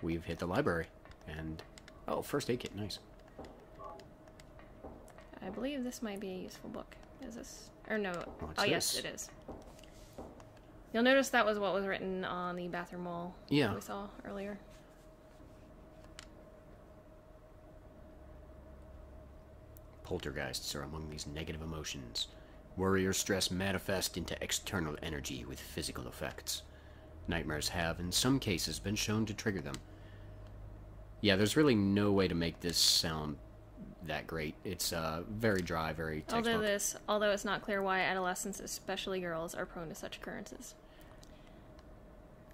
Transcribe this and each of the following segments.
we've hit the library. And, oh, first aid kit, nice. I believe this might be a useful book. Is this? Or no. What's yes, this? it is. You'll notice that was what was written on the bathroom wall Yeah. we saw earlier. Poltergeists are among these negative emotions. Worry or stress manifest into external energy with physical effects. Nightmares have, in some cases, been shown to trigger them. Yeah, there's really no way to make this sound that great. It's very dry, very textbook. Although it's not clear why adolescents, especially girls, are prone to such occurrences.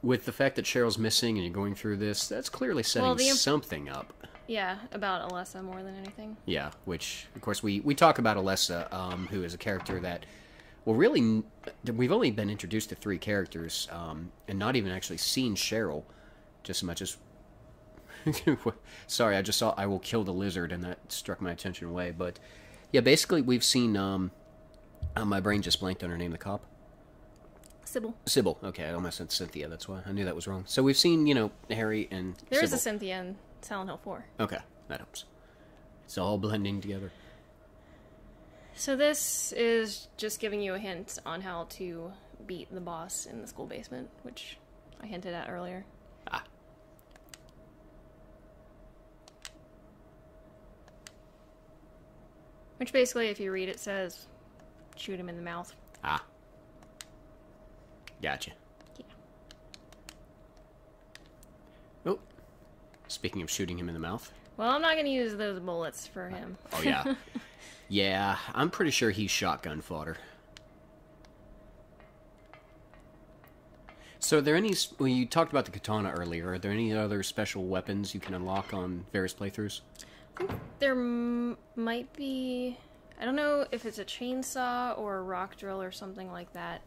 With the fact that Cheryl's missing and you're going through this, that's clearly setting something up. Yeah, about Alessa more than anything. Yeah, which, of course, we talk about Alessa, who is a character that, well, really, we've only been introduced to 3 characters, and not even actually seen Cheryl, just as much as... Sorry, I just saw I Will Kill the Lizard, and that struck my attention away, but, yeah, basically, we've seen, my brain just blanked on her name, the cop. Sybil. Sybil, okay, I almost said Cynthia, that's why I knew that was wrong. So we've seen, you know, Harry and There Sybil. is a Cynthia in Silent Hill 4. Okay, that helps. It's all blending together. So this is just giving you a hint on how to beat the boss in the school basement, which I hinted at earlier. Ah. Which basically, if you read it, says, shoot him in the mouth. Ah. Gotcha. Yeah. Oh. Speaking of shooting him in the mouth. Well, I'm not going to use those bullets for him. Oh, yeah. Yeah, I'm pretty sure he's shotgun fodder. So are there any... Well, you talked about the katana earlier. Are there any other special weapons you can unlock on various playthroughs? I think there might be... I don't know if it's a chainsaw or a rock drill or something like that.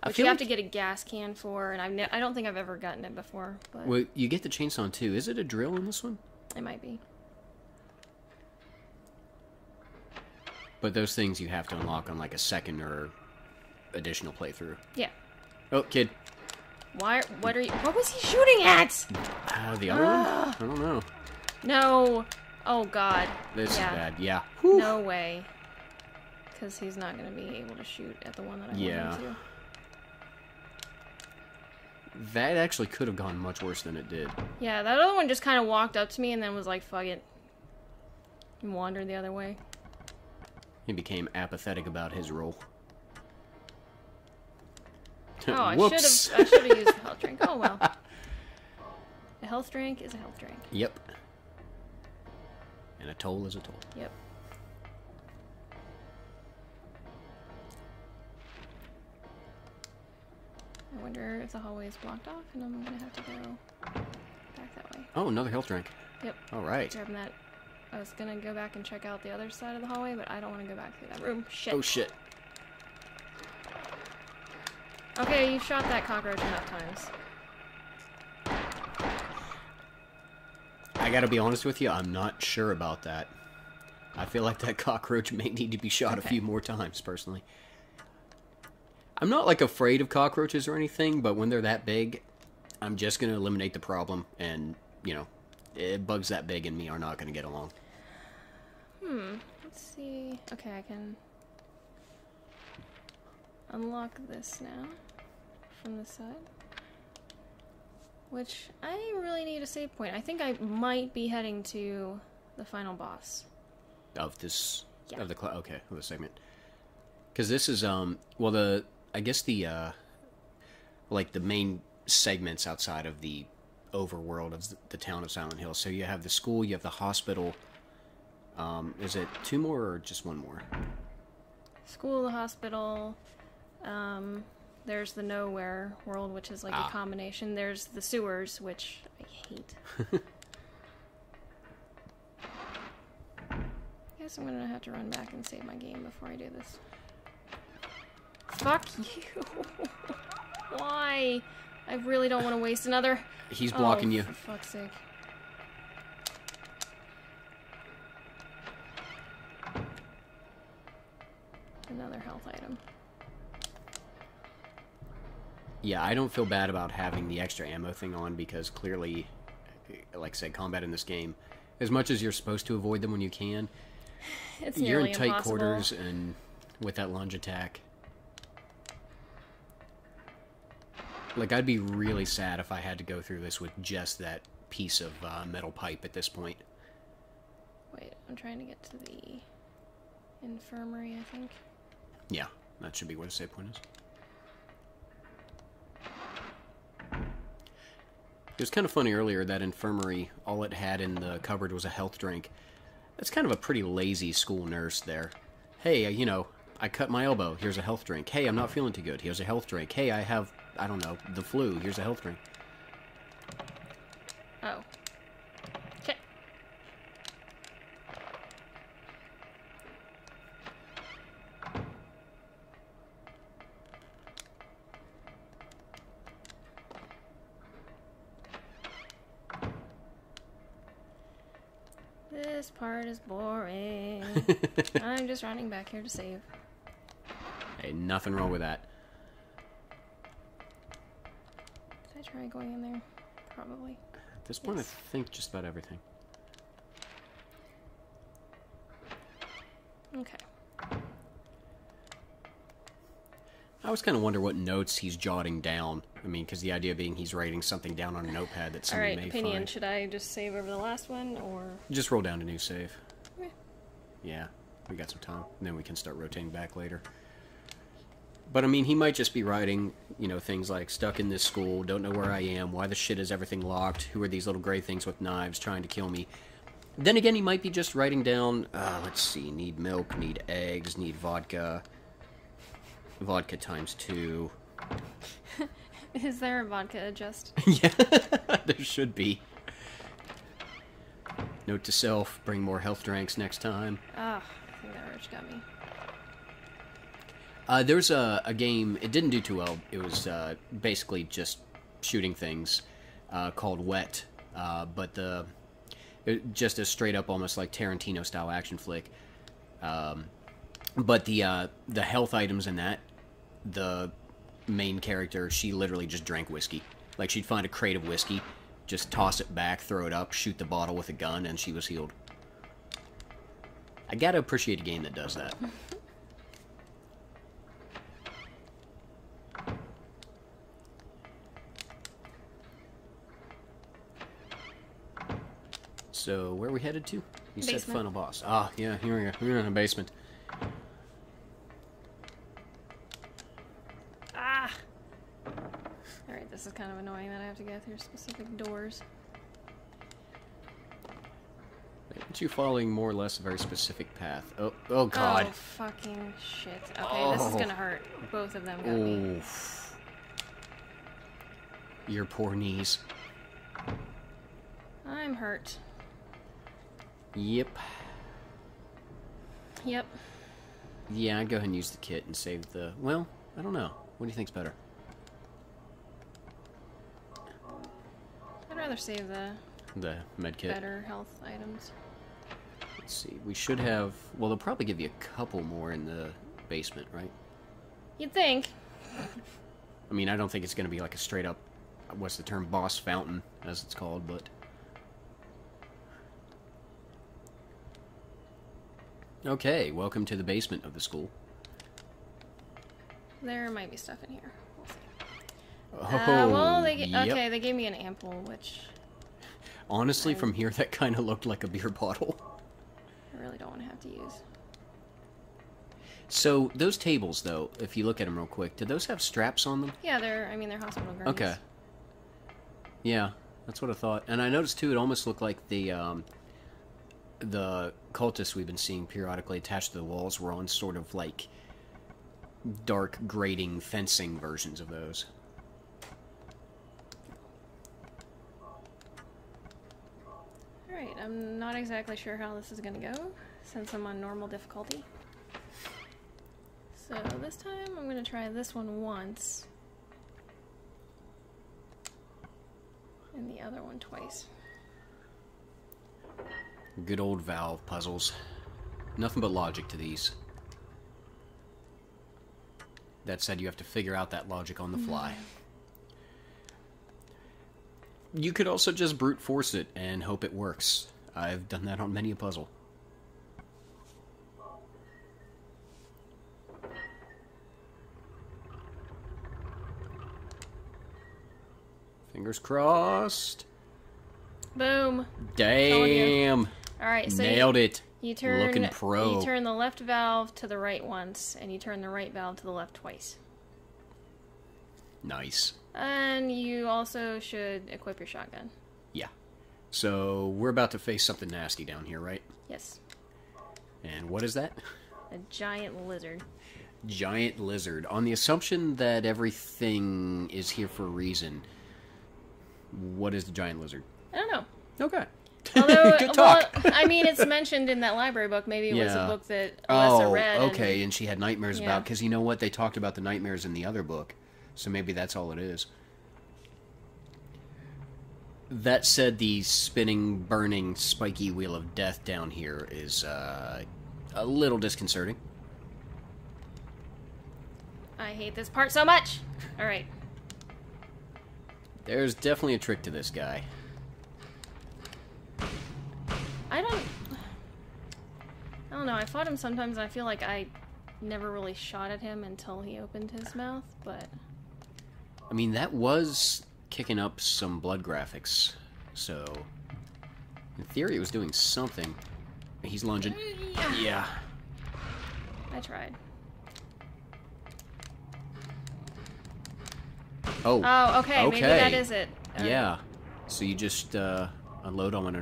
Which you have to get a gas can for, and I don't think I've ever gotten it before. But well, you get the chainsaw too. Is it a drill in this one? It might be. But those things you have to unlock on like a second or additional playthrough. Yeah. Oh, kid. What was he shooting at? The other one? I don't know. No. Oh, God. This is bad, yeah. Whew. No way. Because he's not going to be able to shoot at the one that I want him to. That actually could have gone much worse than it did. Yeah, that other one just kind of walked up to me and then was like, fuck it. And wandered the other way. He became apathetic about his role. Oh, I Whoops. should have used a health drink. Oh, well. A health drink is a health drink. Yep. And a toll is a toll. Yep. I wonder if the hallway is blocked off and I'm gonna have to go back that way. Oh, another health drink. Yep. Alright. Grabbing that. I was gonna go back and check out the other side of the hallway, but I don't want to go back through that room. Shit. Oh, shit. Okay, you shot that cockroach enough times. I gotta be honest with you, I'm not sure about that. I feel like that cockroach may need to be shot a few more times, personally. I'm not, like, afraid of cockroaches or anything, but when they're that big, I'm just gonna eliminate the problem, and, you know, bugs that big and me are not gonna get along. Let's see. Okay, I can unlock this now from this side. Which, I really need a save point. I think I might be heading to the final boss. Of this... Yeah. Of the... Okay, of the segment. Because this is, well, I guess the, like, the main segments outside of the overworld of the town of Silent Hill. So you have the school, you have the hospital. Is it 2 more or just 1 more? School, the hospital, there's the nowhere world, which is like a combination. There's the sewers, which I hate. Guess I'm gonna have to run back and save my game before I do this. Fuck you! Why? I really don't want to waste another... He's blocking you. For fuck's sake. Another health item. Yeah, I don't feel bad about having the extra ammo thing on because clearly like I said, combat in this game. As much as you're supposed to avoid them when you can, it's you're nearly in tight impossible. quarters and with that lunge attack. Like, I'd be really sad if I had to go through this with just that piece of metal pipe at this point. Wait, I'm trying to get to the infirmary, I think. Yeah, that should be where the save point is. It was kind of funny earlier, that infirmary, all it had in the cupboard was a health drink. That's kind of a pretty lazy school nurse there. Hey, you know, I cut my elbow. Here's a health drink. Hey, I'm not feeling too good. Here's a health drink. Hey, I have, I don't know, the flu. Here's a health drink. Oh. Okay. This part is boring. I'm just running back here to save. Hey, nothing wrong with that. Did I try going in there? Probably. At this point, Yes. I think just about everything. Okay. I always kind of wonder what notes he's jotting down. I mean, because the idea being he's writing something down on a notepad that somebody Alright, may opinion. find. Should I just save over the last one, or... Just roll down to new save. Okay. Yeah, we got some time. And then we can start rotating back later. But, I mean, he might just be writing, you know, things like, stuck in this school, don't know where I am, why the shit is everything locked, who are these little gray things with knives trying to kill me. Then again, he might be just writing down, let's see, need milk, need eggs, need vodka. Vodka times 2. Is there a vodka adjust? Yeah, there should be. Note to self, bring more health drinks next time. Ah, I think that urge got me. There's a game, it didn't do too well. It was basically just shooting things called Wet. But just a straight up, almost like Tarantino style action flick. But the health items in that, the main character, she literally just drank whiskey. Like, she'd find a crate of whiskey, just toss it back, throw it up, shoot the bottle with a gun, and she was healed. I gotta appreciate a game that does that. So, where are we headed to? You said Basement. final boss. Ah, yeah, here we go. We're in the basement. Ah! Alright, this is kind of annoying that I have to go through specific doors. Aren't you following more or less a very specific path? Oh God. Oh, fucking shit. Okay, this is gonna hurt. Both of them got me. Oof. Your poor knees. I'm hurt. Yep. Yep. Yeah, I'd go ahead and use the kit and save the... Well, I don't know. What do you think's better? I'd rather save the The med kit. better health items. Let's see. We should have... Well, they'll probably give you a couple more in the basement, right? You'd think. I mean, I don't think it's going to be like a straight up... What's the term? Boss fountain, as it's called, but... Okay, welcome to the basement of the school. There might be stuff in here. We'll see. Oh, Well, yep. okay, they gave me an ample, which Honestly, from here, that kind of looked like a beer bottle. I really don't want to have to use. So, those tables, though, if you look at them real quick, do those have straps on them? Yeah, they're hospital gurneys. Okay. Yeah, that's what I thought. And I noticed, too, it almost looked like the cultists we've been seeing periodically attached to the walls were on sort of, like, dark grating fencing versions of those. Alright, I'm not exactly sure how this is going to go, since I'm on normal difficulty. So this time I'm going to try this one once. And the other one twice. Good old valve puzzles. Nothing but logic to these. That said, you have to figure out that logic on the fly. You could also just brute force it and hope it works. I've done that on many a puzzle. Fingers crossed. Boom. Damn. All right, so nailed it. You turn. Looking pro. You turn the left valve to the right once, and you turn the right valve to the left twice. Nice. And you also should equip your shotgun. Yeah. So we're about to face something nasty down here, right? Yes. And what is that? A giant lizard. Giant lizard. On the assumption that everything is here for a reason, what is the giant lizard? I don't know. Okay. Although, Good talk. Well, I mean, it's mentioned in that library book. Maybe it was a book that Alessa read. Oh, okay, and she had nightmares about... Because you know what? They talked about the nightmares in the other book. So maybe that's all it is. That said, the spinning, burning, spiky wheel of death down here is a little disconcerting. I hate this part so much. All right. There's definitely a trick to this guy. I don't know. I fought him sometimes, and I feel like I never really shot at him until he opened his mouth, but... I mean, that was kicking up some blood graphics, so... In theory, it was doing something. He's lunging. Yeah. I tried. Oh. Oh, okay. Maybe that is it. All yeah. right. So you just unload on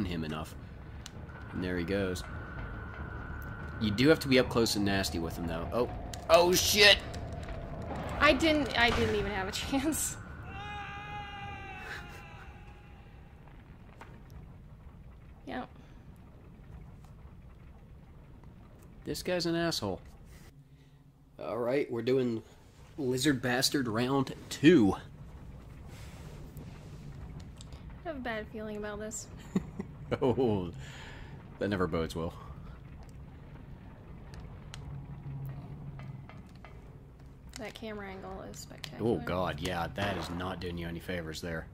him enough, and there he goes. You do have to be up close and nasty with him, though. Oh. Oh shit! I didn't even have a chance. Yeah. This guy's an asshole. Alright, we're doing Lizard Bastard round 2. I have a bad feeling about this. Oh, that never bodes well. That camera angle is spectacular. Oh god, yeah, that is not doing you any favors there.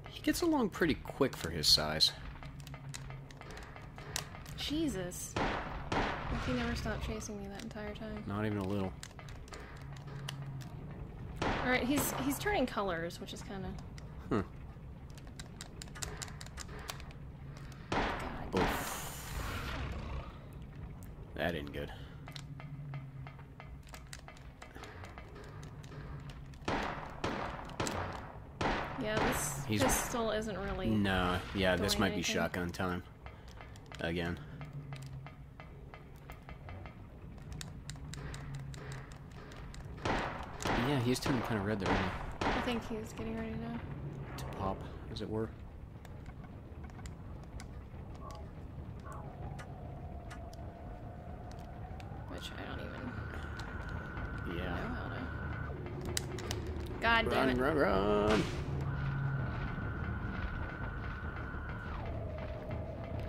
He gets along pretty quick for his size. Jesus. Like he never stopped chasing me that entire time. Not even a little. Alright, he's turning colors, which is kind of... God. Oof. That ain't good. Yeah, this pistol isn't really... No, yeah, this might be anything. shotgun time. Again. Yeah, he's turning kind of red there, isn't he? I think he's getting ready To pop, as it were. which I don't even Yeah. know how to... God damn it. Run!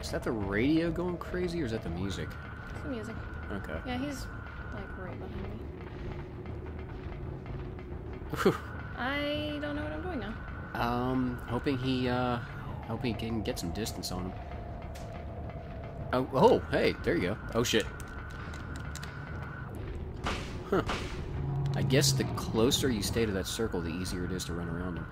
Is that the radio going crazy, or is that the music? It's the music. Okay. Yeah, he's, like, right behind me. Whew. I don't know what I'm doing now. Hoping he can get some distance on him. Oh, hey, there you go. Oh, shit. Huh. I guess the closer you stay to that circle, the easier it is to run around him.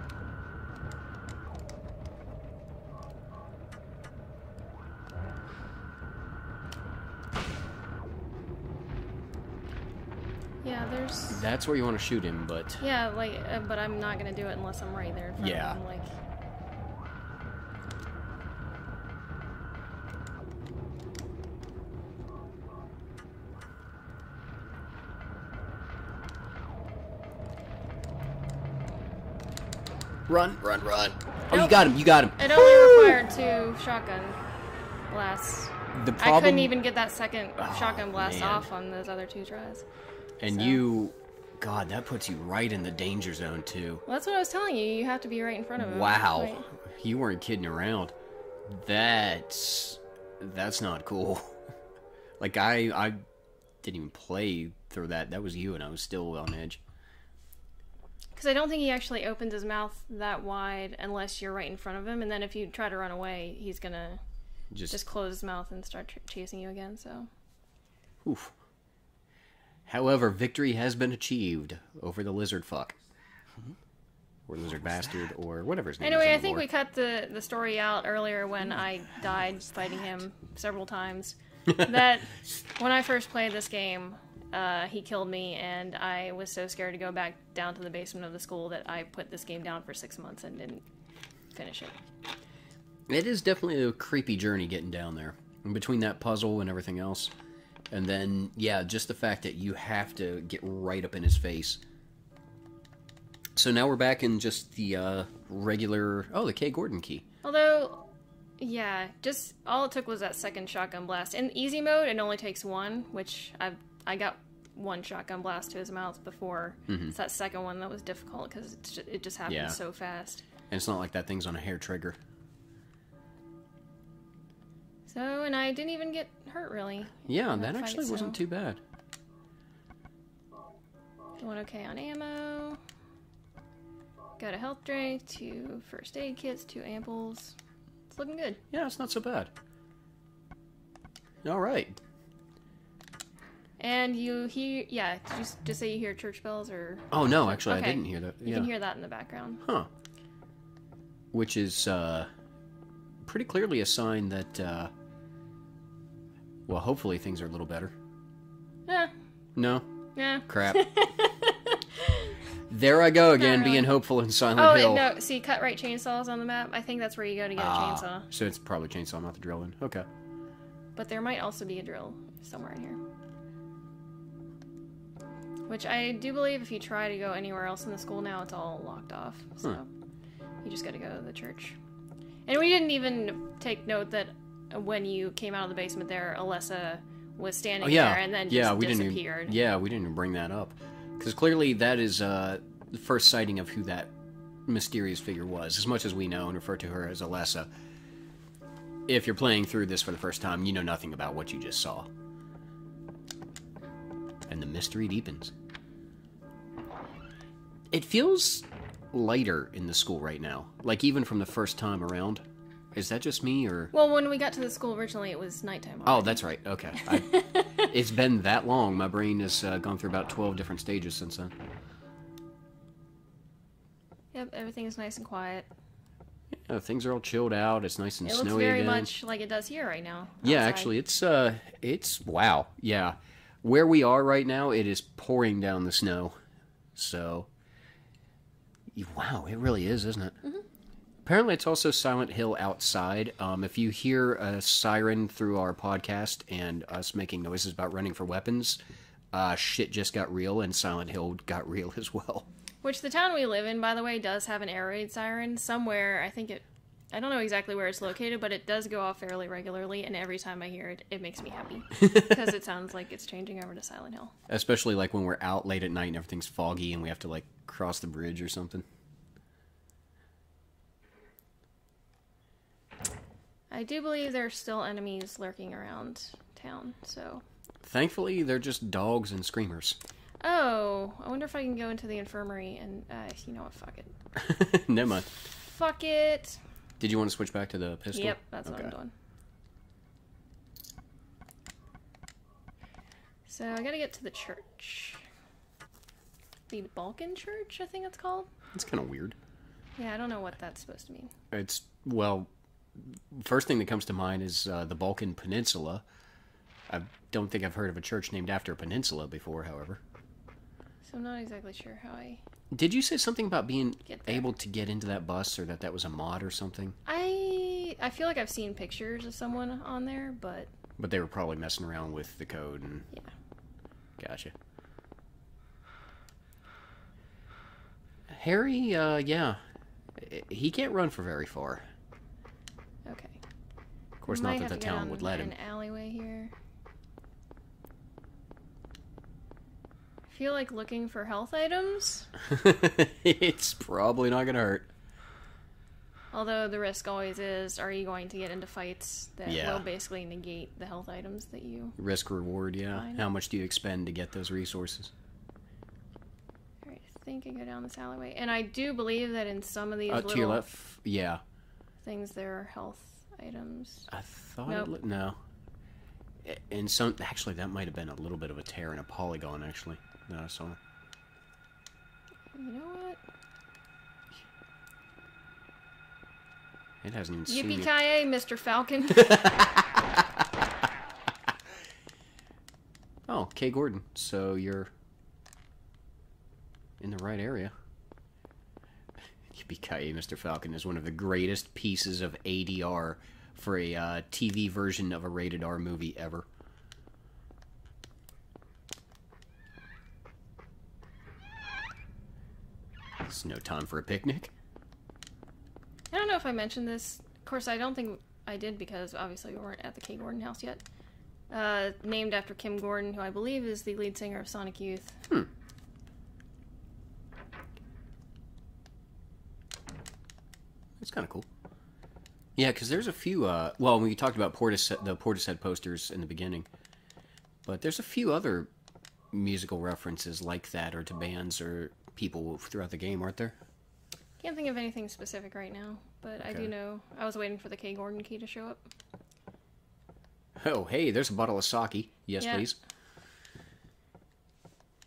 Yeah, there's... That's where you want to shoot him, but... Yeah, like, but I'm not gonna do it unless I'm right there in front of him, like... Run! Oh, Nope. you got him! It only required 2 shotgun blasts. The problem... I couldn't even get that second shotgun blast man. off on those other 2 tries. And so. you... God, that puts you right in the danger zone, too. Well, that's what I was telling you. You have to be right in front of him. Wow. Right. You weren't kidding around. That's not cool. Like, I didn't even play through that. That was you, and I was still on edge. Because I don't think he actually opens his mouth that wide unless you're right in front of him, and then if you try to run away, he's gonna just close his mouth and start chasing you again, so... Oof. However, victory has been achieved over the lizard fuck. Or lizard bastard, or whatever his name is. Anyway, I think we cut the story out earlier when I died fighting him several times. That when I first played this game, he killed me, and I was so scared to go back down to the basement of the school that I put this game down for 6 months and didn't finish it. It is definitely a creepy journey getting down there. In between that puzzle and everything else. And then, yeah, just the fact that you have to get right up in his face. So now we're back in just the regular... Oh, the K. Gordon key. Although, yeah, just all it took was that second shotgun blast. In easy mode, it only takes one, which I got one shotgun blast to his mouth before. It's that second one that was difficult because it just happened so fast. And it's not like that thing's on a hair trigger. So, and I didn't even get hurt, really. Yeah, that actually wasn't too bad. Doing okay on ammo. Got a health drink, 2 first aid kits, 2 amples. It's looking good. Yeah, it's not so bad. All right. And you hear, yeah, did you just say you hear church bells or? Oh, no, actually, okay. I didn't hear that. You can hear that in the background. Huh. Which is pretty clearly a sign that, well, hopefully things are a little better. Yeah. No? Yeah. Crap. There I go again, being hopeful in Silent Hill. Oh, no, see, cut right chainsaws on the map? I think that's where you go to get a chainsaw. So it's probably chainsaw, not the drill in. Okay. But there might also be a drill somewhere in here. Which I do believe if you try to go anywhere else in the school now, it's all locked off. So you just gotta go to the church. And we didn't even take note that when you came out of the basement there, Alessa was standing there and then just disappeared. We didn't even bring that up. Because clearly that is the first sighting of who that mysterious figure was, as much as we know and refer to her as Alessa. If you're playing through this for the first time, you know nothing about what you just saw. And the mystery deepens. It feels lighter in the school right now. Like, even from the first time around. Is that just me, or...? Well, when we got to the school originally, it was nighttime already. Oh, that's right. Okay. It's been that long. My brain has gone through about 12 different stages since then. Yep, everything is nice and quiet. Yeah, things are all chilled out. It's nice and snowy again. It looks very much like it does here right now. Yeah, actually, it's wow. Yeah. Where we are right now, it is pouring down the snow. So, wow, it really is, isn't it? Mm-hmm. Apparently, it's also Silent Hill outside. If you hear a siren through our podcast and us making noises about running for weapons, shit just got real, and Silent Hill got real as well. Which the town we live in, by the way, does have an air raid siren somewhere. I don't know exactly where it's located, but it does go off fairly regularly, and every time I hear it, it makes me happy. Because it sounds like it's changing over to Silent Hill. Especially like when we're out late at night and everything's foggy and we have to like cross the bridge or something. I do believe there's still enemies lurking around town, so... Thankfully, they're just dogs and screamers. Oh, I wonder if I can go into the infirmary and, you know what, fuck it. Never mind. Fuck it. Did you want to switch back to the pistol? Yep, that's what I'm doing. So, I gotta get to the church. The Balkan Church, I think it's called? It's kind of weird. Yeah, I don't know what that's supposed to mean. It's, well... First thing that comes to mind is the Balkan Peninsula. I don't think I've heard of a church named after a peninsula before, however. So I'm not exactly sure how I... Did you say something about being able to get into that bus, or that was a mod or something? I feel like I've seen pictures of someone on there, but... But they were probably messing around with the code and... Yeah. Gotcha. Harry, yeah. He can't run for very far. Okay. Of course, not that the town would let him. An alleyway here. I feel like looking for health items. It's probably not gonna hurt. Although the risk always is, are you going to get into fights that Yeah. will basically negate the health items that you... Risk reward, yeah. Find. How much do you expend to get those resources? Alright, I think I go down this alleyway. And I do believe that in some of these To your left? Yeah. things there are health items. I thought Nope. no. And some... Actually, that might have been a little bit of a tear in a polygon, actually. That I saw. You know what? It hasn't even seen me. Yippee-ki-yay, Mr. Falcon. Oh, Kay Gordon. So you're in the right area. Yippee-ki-yay, Mr. Falcon is one of the greatest pieces of ADR for a TV version of a rated R movie ever. It's no time for a picnic. I don't know if I mentioned this. Of course, I don't think I did because obviously we weren't at the Kay Gordon house yet. Named after Kim Gordon, who I believe is the lead singer of Sonic Youth. That's kind of cool. Yeah, because there's a few, well, we talked about the Portishead posters in the beginning, but there's a few other musical references like that, or to bands or people throughout the game, aren't there? Can't think of anything specific right now, but I do know I was waiting for the Kay Gordon key to show up. Oh, hey, there's a bottle of sake. Yes, Yeah. please.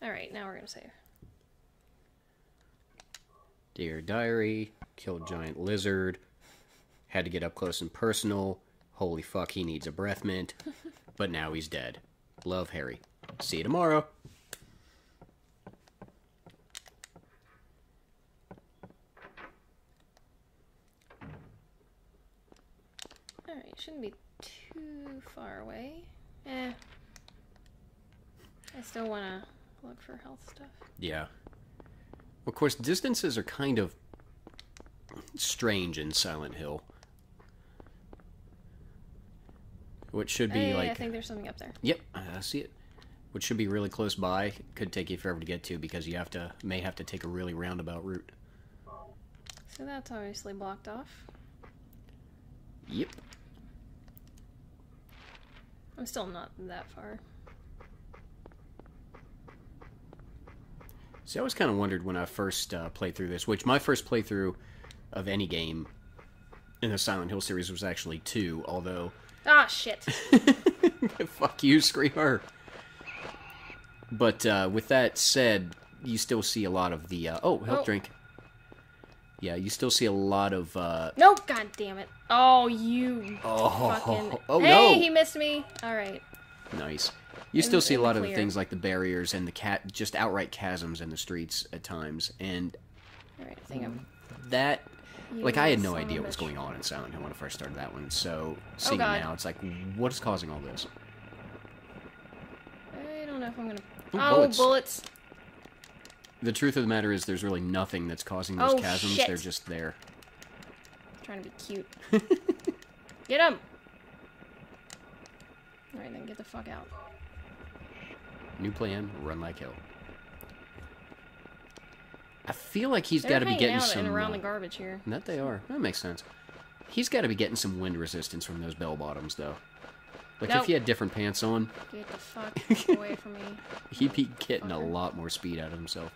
Alright, now we're gonna save. Dear Diary, killed giant lizard, had to get up close and personal, holy fuck, he needs a breath mint, but now he's dead. Love, Harry. See you tomorrow. Alright, shouldn't be too far away. I still wanna look for health stuff. Yeah. Of course, distances are kind of strange in Silent Hill. What should be Hey, like... I think there's something up there. Yep, I see it. What should be really close by could take you forever to get to because you may have to take a really roundabout route. So that's obviously blocked off. Yep. I'm still not that far. See, I always kind of wondered when I first played through this, which my first playthrough of any game in the Silent Hill series was actually 2, although... Ah, shit. Fuck you, Screamer. But with that said, you still see a lot of the... health drink. Yeah, you still see a lot of... No, god damn it. Oh, you fucking... Oh, hey, no! he missed me. Alright. Nice. You still see a lot of the clear. things like the barriers and the just outright chasms in the streets at times, and Alright, I think I'm... that... You Like, I had no son of idea a what was bitch. going on in Silent Hill when I first started that one, so seeing it God. now, it's like, what is causing all this? I don't know if I'm gonna... Ooh, oh, bullets. bullets. The truth of the matter is there's really nothing that's causing those Oh, chasms, shit. they're just there. Trying to be cute. Get him! Alright, then get the fuck out. New plan, run like hell. I feel like he's They're got to be hanging getting out some... and around the garbage here. That they are. That makes sense. He's got to be getting some wind resistance from those bell bottoms, though. Like, Nope. if he had different pants on, Get the fuck away from me. he'd be getting a Fucker. lot more speed out of himself.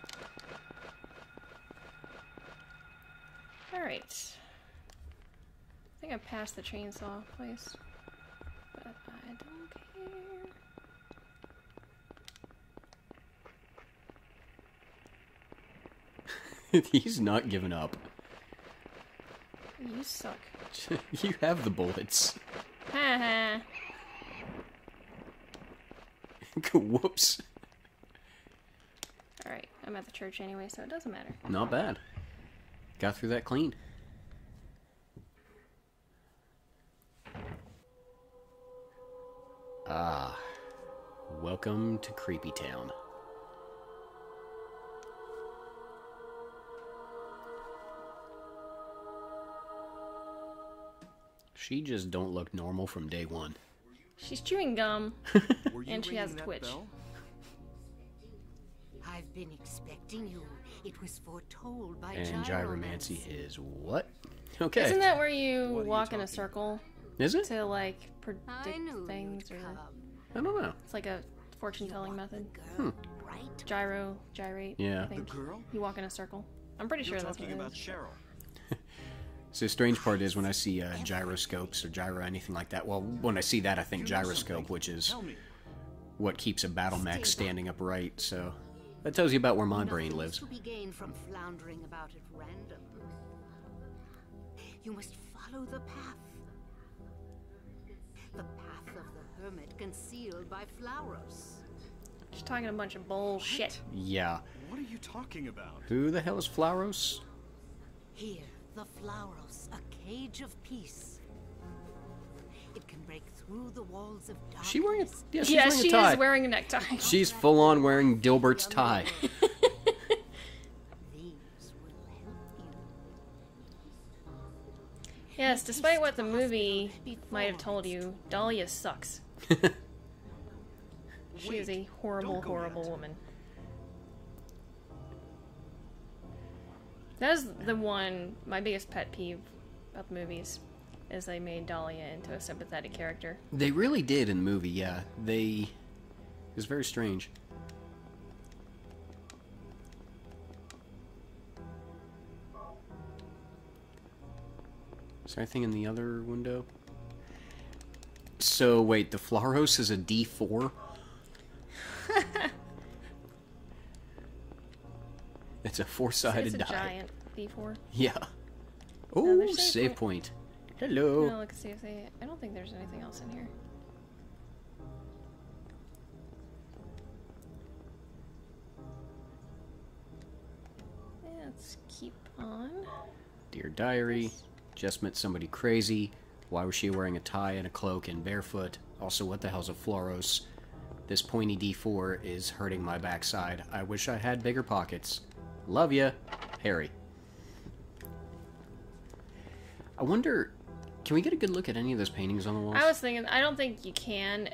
Alright. I think I passed the chainsaw place. But I don't care. He's not giving up. You suck. You have the bullets. Haha. Whoops. Alright, I'm at the church anyway, so it doesn't matter. Not bad. Got through that clean. Ah. Welcome to Creepy Town. She just don't look normal from day one. She's chewing gum, Were you and she has a ringing that twitch. bell? I've been expecting you. It was foretold by And gyromancy. gyromancy is what? Okay. Isn't that where you walk in a circle? Is it? To, like, predict things, or... I don't know. It's like a fortune-telling method. Gyrate. Yeah. I think. You walk in a circle. I'm pretty sure that's what it is. Cheryl. So the strange part is when I see gyroscopes or gyro anything like that. Well, when I see that, I think gyroscope, which is what keeps a battle mech standing upright. So that tells you about where my brain lives. To be gained from floundering about at random. You must follow the path. The path of the hermit concealed by flowers. Just talking a bunch of bullshit. Yeah. What are you talking about? Who the hell is Flauros? Here, the flowers, a cage of peace. It can break through the walls of darkness. She wearing a she's Yeah, wearing she a tie. is wearing a necktie. She's full on wearing Dilbert's tie. These will help you. Yes, despite what the movie might have told you, Dahlia sucks. She is a horrible, horrible woman. That is my biggest pet peeve about the movies, is they made Dahlia into a sympathetic character. They really did in the movie, yeah. It was very strange. Is there anything in the other window? So, wait, the Flauros is a D4? It's a four-sided die. It's a giant D4. Yeah. No, Oh, there's save point. Hello. No, let's see if they... I don't think there's anything else in here. Let's keep on. Dear Diary, just met somebody crazy. Why was she wearing a tie and a cloak and barefoot? Also, what the hell's a Flauros? This pointy D4 is hurting my backside. I wish I had bigger pockets. Love ya, Harry. I wonder, can we get a good look at any of those paintings on the walls? I was thinking, I don't think you can.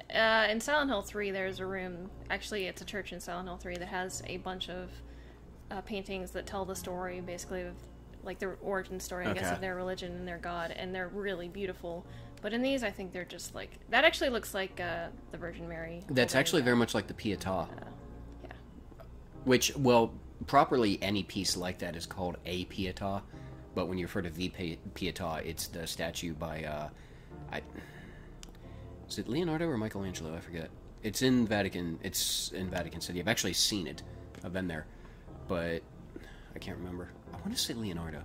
In Silent Hill 3, there's a room, actually it's a church in Silent Hill 3 that has a bunch of paintings that tell the story, basically, of like the origin story, I guess, of their religion and their god, and they're really beautiful. But in these, I think they're just like... That actually looks like the Virgin Mary. That's actually very much like the Pietà. Yeah. Which, well, properly any piece like that is called a Pietà. But when you refer to the Pietà, it's the statue by... is it Leonardo or Michelangelo? I forget. It's in Vatican. It's in Vatican City. I've actually seen it. I've been there. But I can't remember. I want to say Leonardo.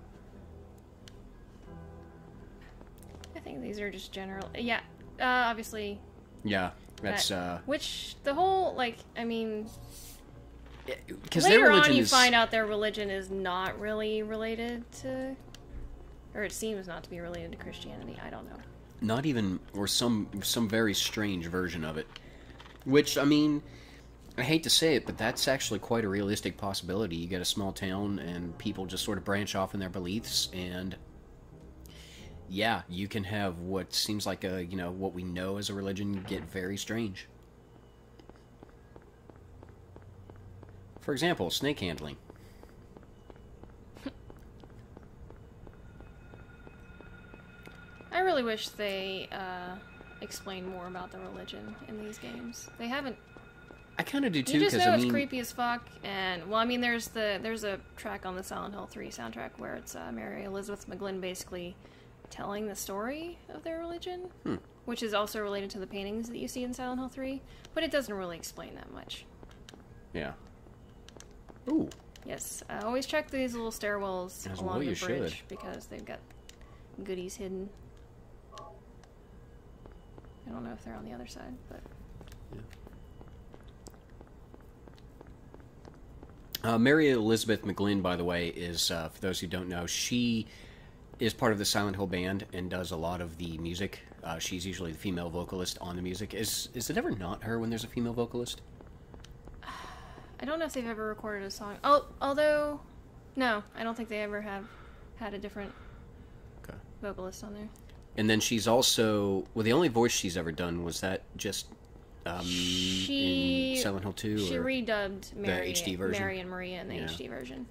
I think these are just general... Yeah, obviously... Yeah, that's... which, the whole, like, I mean... Because later on you find out their religion is not really related to... Or it seems not to be related to Christianity. I don't know. Not even... Or some very strange version of it. Which, I mean... I hate to say it, but that's actually quite a realistic possibility. You get a small town, and people just sort of branch off in their beliefs, and... Yeah, you can have what seems like a, what we know as a religion get very strange. For example, snake handling. I really wish they explained more about the religion in these games. They haven't. I kind of do too, You just because know it's creepy as fuck, and well, I mean, there's a track on the Silent Hill 3 soundtrack where it's Mary Elizabeth McGlynn basically telling the story of their religion, which is also related to the paintings that you see in Silent Hill 3, but it doesn't really explain that much. Yeah. Ooh. Yes, always check these little stairwells As along well the you bridge should. because they've got goodies hidden. I don't know if they're on the other side, but... Yeah. Mary Elizabeth McGlynn, by the way, is, for those who don't know, she is part of the Silent Hill band and does a lot of the music. She's usually the female vocalist on the music. Is it ever not her when there's a female vocalist? I don't know if they've ever recorded a song. Oh, although... No, I don't think they ever have had a different vocalist on there. And then she's also... Well, the only voice she's ever done was that just in Silent Hill 2? She or redubbed Mary, HD version? Mary and Maria in the HD version.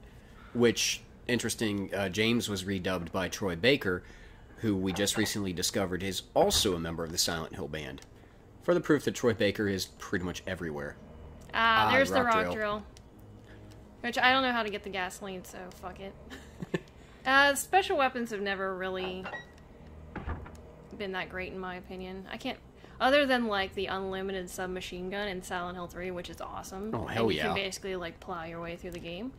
Which interesting, James was redubbed by Troy Baker, who we just recently discovered is also a member of the Silent Hill band. Further proof that Troy Baker is pretty much everywhere. There's the rock drill. Which I don't know how to get the gasoline, so fuck it. Special weapons have never really been that great in my opinion. I can't, other than like the unlimited submachine gun in Silent Hill 3, which is awesome. Oh hell yeah! You can basically like plow your way through the game.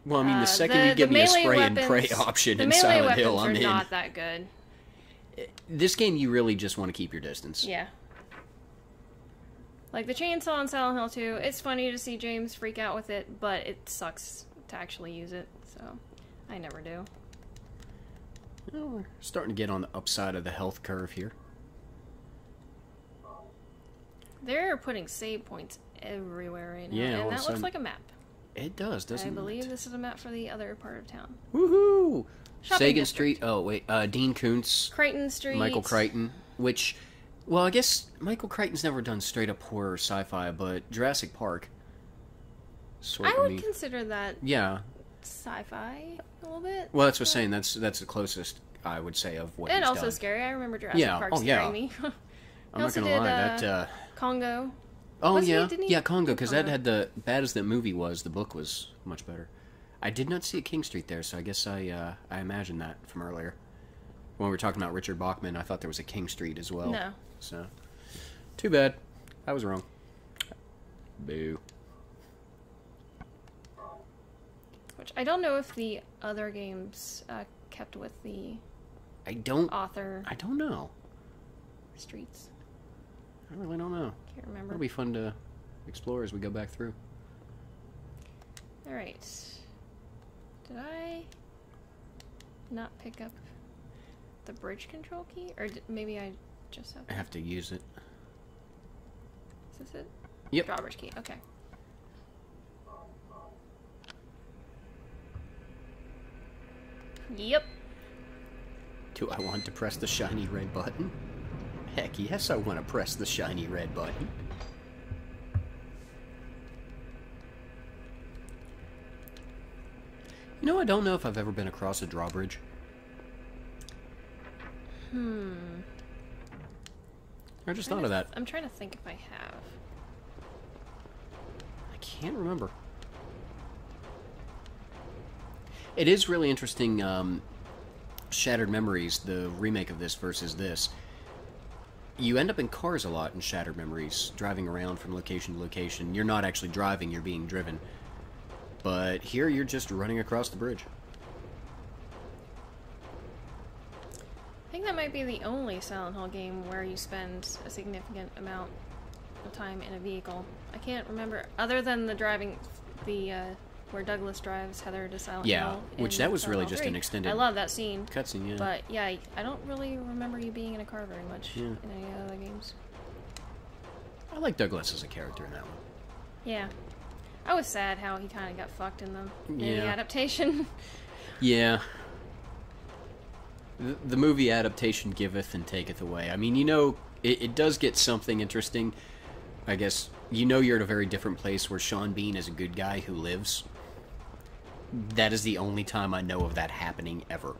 Well, I mean, the second you give me a spray and pray option in Silent Hill, I'm in. The melee weapons are not that good. This game, you really just want to keep your distance. Yeah. Like the chainsaw in Silent Hill 2, it's funny to see James freak out with it, but it sucks to actually use it, so I never do. Well, we're starting to get on the upside of the health curve here. They're putting save points everywhere right now, yeah, and that looks like a map. It does, doesn't it? I believe this is a map for the other part of town. Woohoo! Sagan district. Street. Oh, wait. Dean Koontz. Crichton Street. Michael Crichton. Which, well, I guess Michael Crichton's never done straight-up horror sci-fi, but Jurassic Park. I would consider that yeah. sci-fi a little bit. Well, that's what I'm saying. That's the closest, I would say, of what and he's also done. Scary. I remember Jurassic Park scaring me. I'm not going to lie. That, Congo. Oh, yeah. Yeah, Congo, because that had the... Bad as that movie was, the book was much better. I did not see a King Street there, so I guess I imagined that from earlier. When we were talking about Richard Bachman, I thought there was a King Street as well. No. So, too bad. I was wrong. Boo. Which I don't know if the other games kept with the author. I don't know. Streets. I really don't know. Can't remember. It'll be fun to explore as we go back through. Alright. Did I not pick up the bridge control key? Or maybe I just have to... I have to use it. Is this it? Yep. Drawbridge key, okay. Yep. Do I want to press the shiny red button? Heck yes, I want to press the shiny red button. You know, I don't know if I've ever been across a drawbridge. I just thought of that. I'm trying to think if I have. I can't remember. It is really interesting, Shattered Memories, the remake of this versus this. You end up in cars a lot in Shattered Memories, driving around from location to location. You're not actually driving, you're being driven. But here, you're just running across the bridge. I think that might be the only Silent Hill game where you spend a significant amount of time in a vehicle. I can't remember, other than the driving, where Douglas drives Heather to Silent Hill. Yeah, which that was Silent really Hill just 3. an extended... I love that scene. Cutscene, yeah. But yeah, I don't really remember you being in a car very much in any other games. I like Douglas as a character in that one. Yeah. I was sad how he kind of got fucked in the adaptation. Yeah. The movie adaptation giveth and taketh away. I mean, you know, it does get something interesting. I guess, you know, you're at a very different place where Sean Bean is a good guy who lives. That is the only time I know of that happening ever.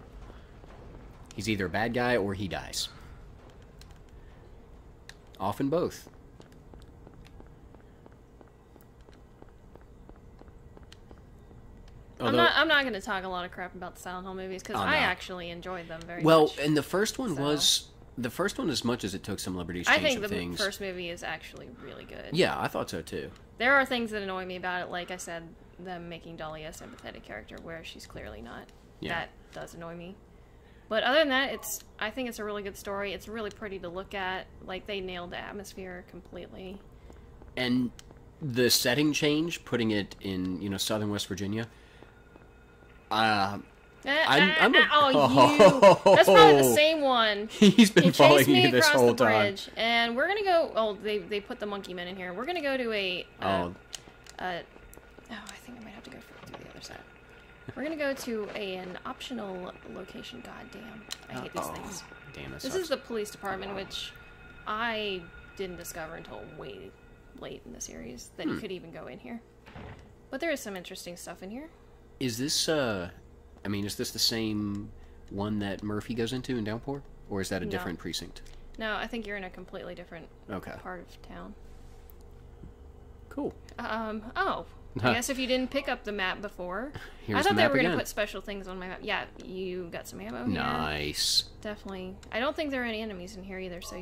He's either a bad guy or he dies. Often both. Although, I'm not going to talk a lot of crap about the Silent Hill movies because I actually enjoyed them very much. Well, and the first one was... The first one, as much as it took some liberties, changed some things. I think the first movie is actually really good. Yeah, I thought so too. There are things that annoy me about it, like I said, them making Dahlia a sympathetic character where she's clearly not. Yeah. That does annoy me. But other than that, I think it's a really good story. It's really pretty to look at. Like, they nailed the atmosphere completely. And the setting change, putting it in, you know, southern West Virginia... That's probably the same one. He's been following you this whole time. And we're gonna go. Oh, they put the monkey men in here. We're gonna go to a. I think I might have to go through the other side. We're gonna go to an optional location. God damn, I hate these things. Damn, this is the police department, which I didn't discover until way late in the series that you could even go in here. But there is some interesting stuff in here. Is this I mean, is this the same one that Murphy goes into in Downpour? Or is that a different precinct? No, I think you're in a completely different part of town. Cool. Oh. I guess if you didn't pick up the map before. Here's I thought the map they were going again. to put special things on my map. Yeah, you got some ammo here. Nice. Definitely. I don't think there are any enemies in here either, so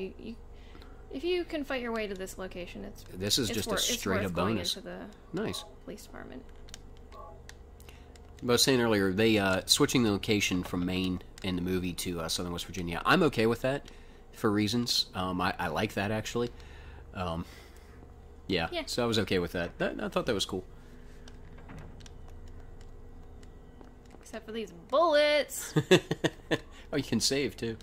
if you can fight your way to this location, This is just a straight up bonus. Into the nice. Police department. But I was saying earlier, they switching the location from Maine in the movie to Southern West Virginia. I'm okay with that for reasons. I like that actually. Yeah, so I was okay with that. I thought that was cool. Except for these bullets. Oh, you can save too.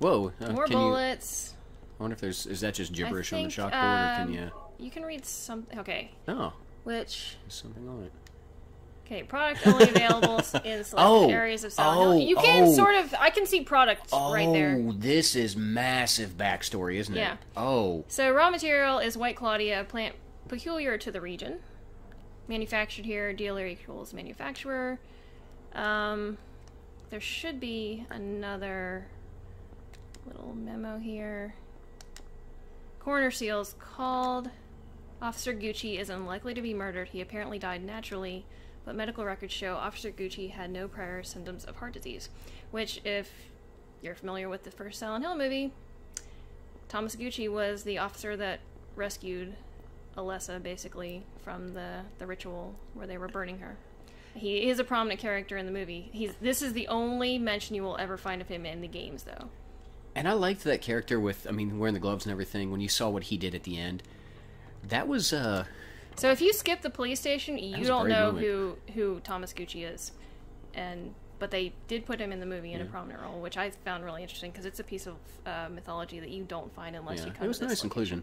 Whoa! More bullets. I wonder if is that just gibberish on the chalkboard, or can you? You can read something. Okay. Oh. Which? There's something on it. Okay, product only available in selected areas of Silent Hill. You can sort of. I can see product right there. Oh, this is massive backstory, isn't it? Yeah. Oh. So raw material is White Claudia, a plant peculiar to the region. Manufactured here, dealer equals manufacturer. There should be another little memo here. Coroner seals called. Officer Gucci is unlikely to be murdered. He apparently died naturally, but medical records show Officer Gucci had no prior symptoms of heart disease. Which, if you're familiar with the first Silent Hill movie, Thomas Gucci was the officer that rescued Alessa, basically, from the ritual where they were burning her. He is a prominent character in the movie. This is the only mention you will ever find of him in the games, though. And I liked that character with, I mean, wearing the gloves and everything. When you saw what he did at the end, that was, So if you skip the police station, you don't know who Thomas Gucci is. But they did put him in the movie in a prominent role, which I found really interesting, because it's a piece of mythology that you don't find unless you come to this it was a nice inclusion.